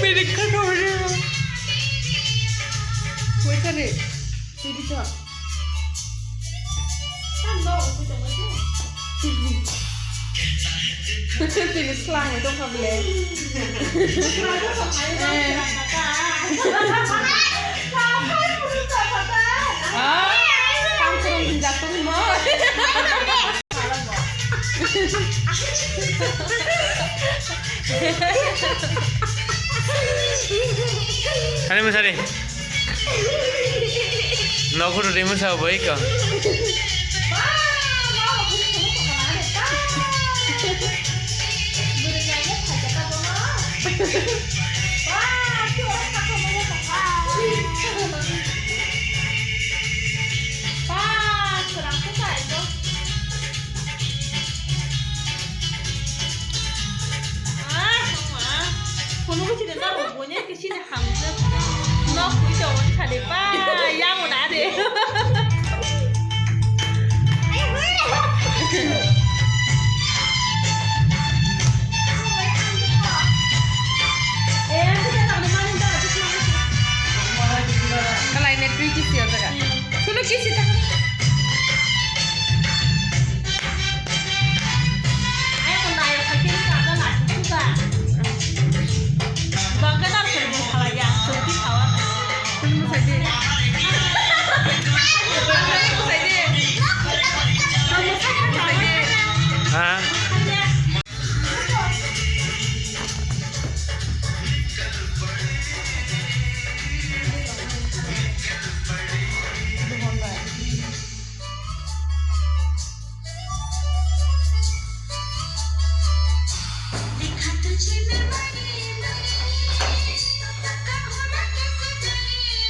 मेरे कटोरे Wait a minute. Did it up? Tình slang rồi trong phòng lệ. Không không tình giặc không mơ. Ano mo sari? Nakuro rin mo sa boy ka. Không có chuyện đó là bố nhé cái chuyện này hàng chứ nó cúi đầu nó thả để ba giang một đá để Cái này net free kisi होता है. Suno kisi था. ai còn này phải kiếm cả nó lại cũng cả vâng cái đó phải một thằng là từ khi thảo á Suno saya dia. Saya dia. Ha? Hãy subscribe cho kênh Ghiền Mì Gõ để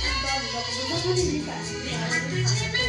không bỏ lỡ những video hấp dẫn